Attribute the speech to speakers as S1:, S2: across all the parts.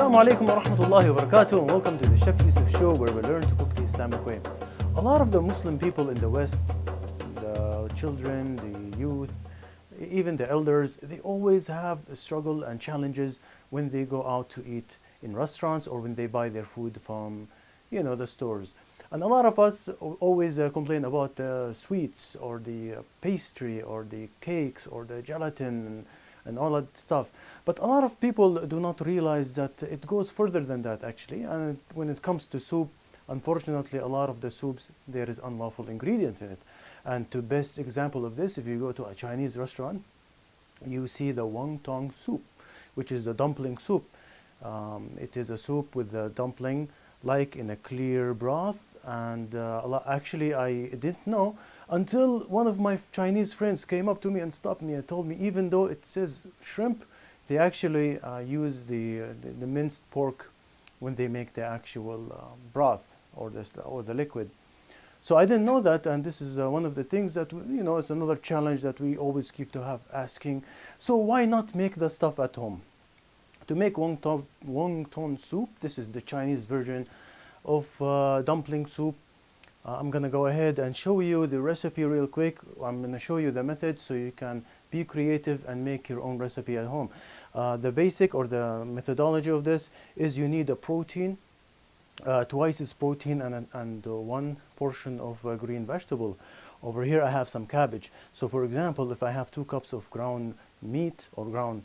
S1: Assalamu alaikum wa rahmatullahi wa barakatuh, and welcome to the Chef Yusuf Show, where we learn to cook the Islamic way. A lot of the Muslim people in the West, the children, the youth, even the elders, they always have a struggle and challenges when they go out to eat in restaurants or when they buy their food from, the stores. And a lot of us always complain about the sweets or the pastry or the cakes or the gelatin and all that stuff. But a lot of people do not realize that it goes further than that actually. And when it comes to soup, unfortunately, a lot of the soups, there is unlawful ingredients in it. And the best example of this, if you go to a Chinese restaurant, you see the wonton soup, which is the dumpling soup. It is a soup with the dumpling like in a clear broth, and actually I didn't know until one of my Chinese friends came up to me and stopped me and told me even though it says shrimp, they actually use the minced pork when they make the actual broth or the liquid. So I didn't know that, and this is one of the things that it's another challenge that we always keep to have asking. So why not make the stuff at home? To make wonton soup, this is the Chinese version of dumpling soup. I'm gonna go ahead and show you the recipe real quick. I'm gonna show you the method so you can be creative and make your own recipe at home. The basic or the methodology of this is you need a protein, twice its protein, and one portion of green vegetable. Over here I have some cabbage. So for example, if I have 2 cups of ground meat or ground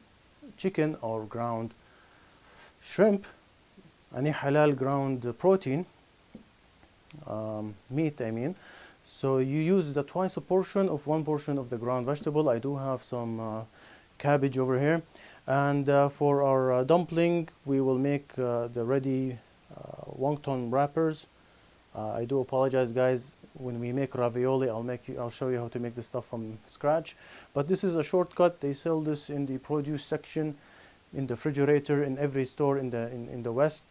S1: chicken or ground shrimp, any halal ground protein, meat I mean, so you use the twice a portion of 1 portion of the ground vegetable. I do have some cabbage over here, and for our dumpling we will make the ready wonton wrappers. I do apologize guys, when we make ravioli I'll show you how to make this stuff from scratch, but this is a shortcut. They sell this in the produce section in the refrigerator in every store in the West,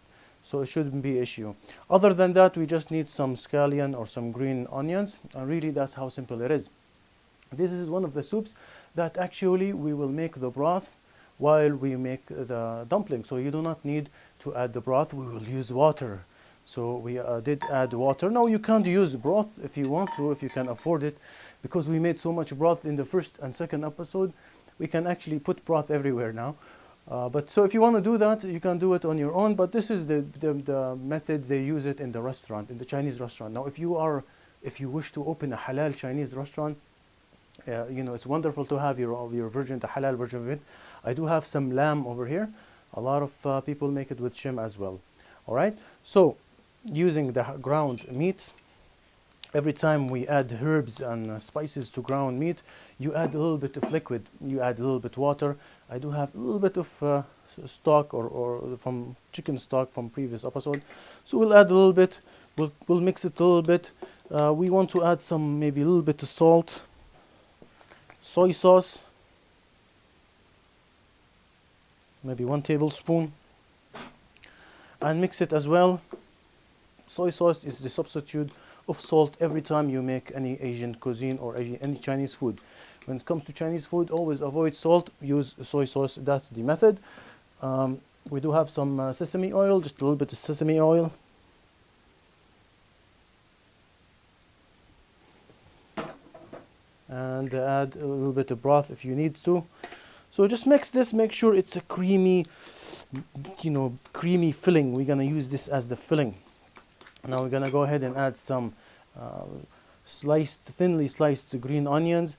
S1: so it shouldn't be an issue. Other than that, we just need some scallion or some green onions, and really that's how simple it is. This is one of the soups that actually we will make the broth while we make the dumpling, so you do not need to add the broth. We will use water. So we did add water. Now you can't use broth if you want to, if you can afford it, because we made so much broth in the first and second episode. We can actually put broth everywhere now. But so if you want to do that, you can do it on your own. But this is the method they use it in the restaurant, in the Chinese restaurant. Now, if you wish to open a halal Chinese restaurant, it's wonderful to have your version, the halal version of it. I do have some lamb over here. A lot of people make it with shim as well. All right. So using the ground meat, every time we add herbs and spices to ground meat, you add a little bit of liquid. You add a little bit water. I do have a little bit of stock or from chicken stock from previous episode. So we'll add a little bit. We'll mix it a little bit. We want to add maybe a little bit of salt, soy sauce, maybe 1 tablespoon, and mix it as well. Soy sauce is the substitute of salt every time you make any Asian cuisine or any Chinese food. When it comes to Chinese food, always avoid salt, use soy sauce. That's the method. We do have some sesame oil, just a little bit of sesame oil. And add a little bit of broth if you need to. So just mix this, make sure it's a creamy, creamy filling. We're gonna use this as the filling. Now we're gonna go ahead and add some thinly sliced green onions.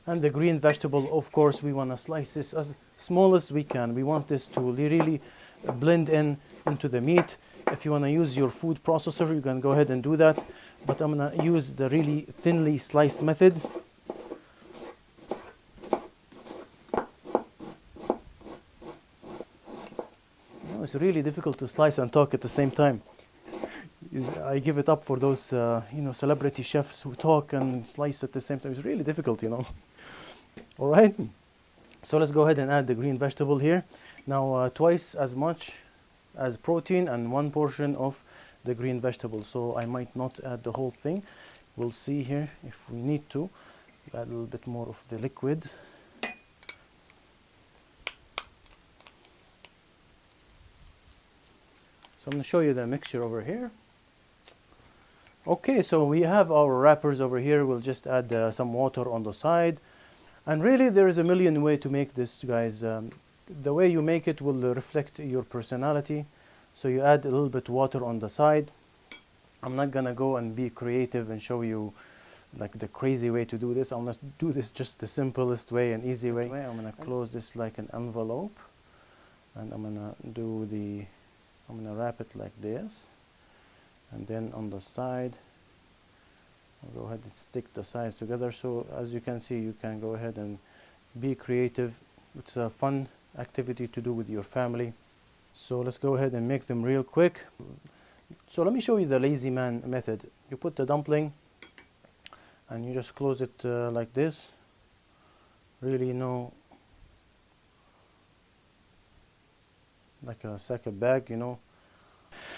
S1: And the green vegetable, of course, we want to slice this as small as we can. We want this to really blend into the meat. If you want to use your food processor, you can go ahead and do that. But I'm going to use the really thinly sliced method. It's really difficult to slice and talk at the same time. I give it up for those, celebrity chefs who talk and slice at the same time. It's really difficult, All right. So let's go ahead and add the green vegetable here. Now twice as much as protein and 1 portion of the green vegetable. So I might not add the whole thing. We'll see here if we need to. Add a little bit more of the liquid. I'm going to show you the mixture over here. Okay, so we have our wrappers over here. We'll just add some water on the side. And really, there is a million ways to make this, guys. The way you make it will reflect your personality. So you add a little bit water on the side. I'm not gonna go and be creative and show you like the crazy way to do this. I'm gonna do this just the simplest way and easy way. I'm gonna close this like an envelope, and I'm gonna wrap it like this, and then on the side I'll go ahead and stick the sides together. So as you can see, you can go ahead and be creative. It's a fun activity to do with your family. So let's go ahead and make them real quick. So let me show you the lazy man method. You put the dumpling and you just close it like this. Really like a sack of bag,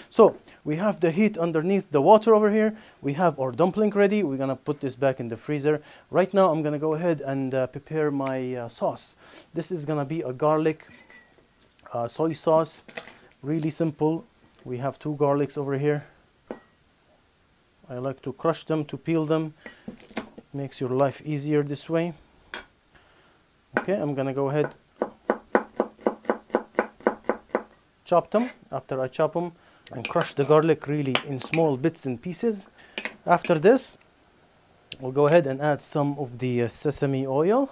S1: So we have the heat underneath the water over here. We have our dumpling ready. We're gonna put this back in the freezer. Right now I'm gonna go ahead and prepare my sauce. This is gonna be a garlic soy sauce. Really simple. We have 2 garlics over here. I like to crush them, to peel them. It makes your life easier this way. Okay, I'm gonna go ahead, chop them. After I chop them and crush the garlic really in small bits and pieces. After this, we'll go ahead and add some of the sesame oil.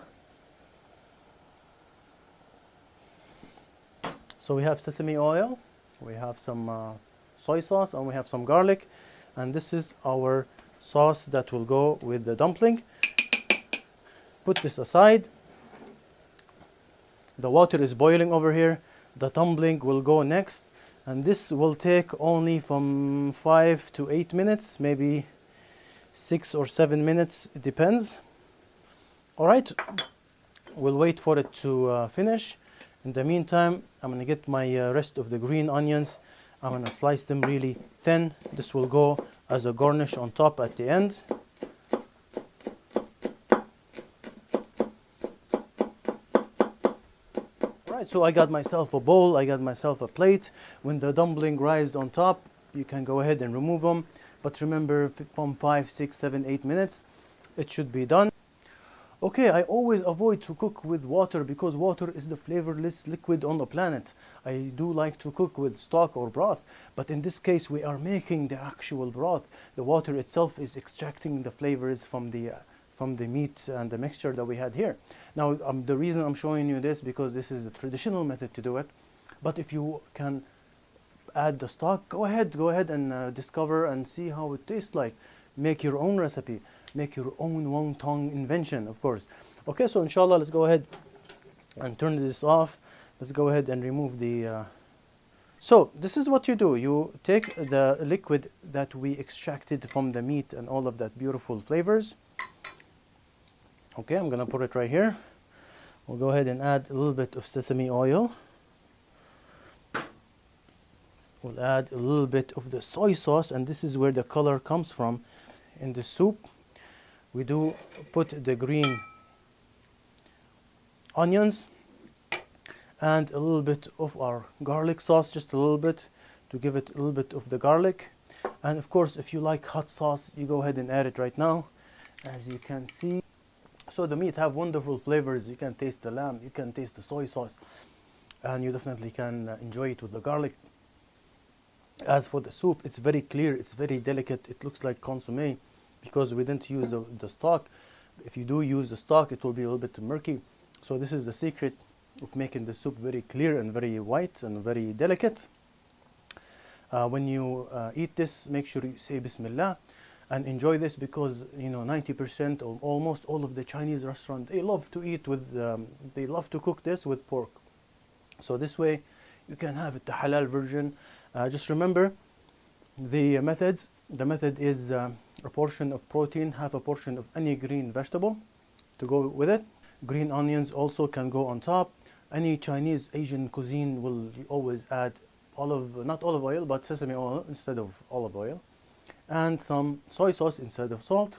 S1: So we have sesame oil, we have some soy sauce, and we have some garlic, and this is our sauce that will go with the dumpling. Put this aside. The water is boiling over here. The dumpling will go next, and this will take only from 5 to 8 minutes, maybe 6 or 7 minutes, it depends. All right, we'll wait for it to finish. In the meantime, I'm going to get my rest of the green onions. I'm going to slice them really thin. This will go as a garnish on top at the end. Alright, so I got myself a bowl, I got myself a plate. When the dumpling rises on top, you can go ahead and remove them. But remember, from 5, 6, 7, 8 minutes, it should be done. Okay, I always avoid to cook with water because water is the flavorless liquid on the planet. I do like to cook with stock or broth, but in this case we are making the actual broth. The water itself is extracting the flavors from the meat and the mixture that we had here. Now, the reason I'm showing you this because this is the traditional method to do it. But if you can add the stock, go ahead and discover and see how it tastes like. Make your own recipe. Make your own wonton invention, of course. Okay, so inshallah, let's go ahead and turn this off. Let's go ahead and remove the... So this is what you do. You take the liquid that we extracted from the meat and all of that beautiful flavors. Okay, I'm gonna put it right here. We'll go ahead and add a little bit of sesame oil. We'll add a little bit of the soy sauce, and this is where the color comes from in the soup. We do put the green onions and a little bit of our garlic sauce, just a little bit to give it a little bit of the garlic. And of course, if you like hot sauce, you go ahead and add it right now, as you can see. So the meat have wonderful flavors. You can taste the lamb, you can taste the soy sauce, and you definitely can enjoy it with the garlic. As for the soup, it's very clear, it's very delicate. It looks like consommé because we didn't use the stock. If you do use the stock, it will be a little bit murky. So this is the secret of making the soup very clear and very white and very delicate. When you eat this, make sure you say Bismillah and enjoy this because 90% or almost all of the Chinese restaurants, they love to eat with, they love to cook this with pork. So this way you can have it, the halal version. Just remember the methods. The method is a portion of protein, half a portion of any green vegetable to go with it. Green onions also can go on top. Any Chinese Asian cuisine will always add not olive oil, but sesame oil instead of olive oil, and some soy sauce instead of salt.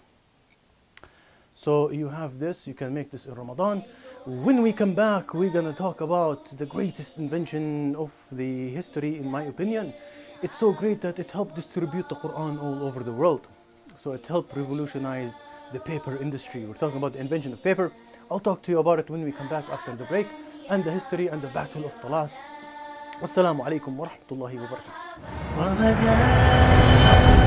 S1: So you have this, you can make this in Ramadan. When we come back, we're gonna talk about the greatest invention of the history, in my opinion. It's so great that it helped distribute the Quran all over the world. So it helped revolutionize the paper industry. We're talking about the invention of paper. I'll talk to you about it when we come back after the break, and the history and the battle of Talas. Wassalamu alaikum wa rahmatullahi wa barakatuh.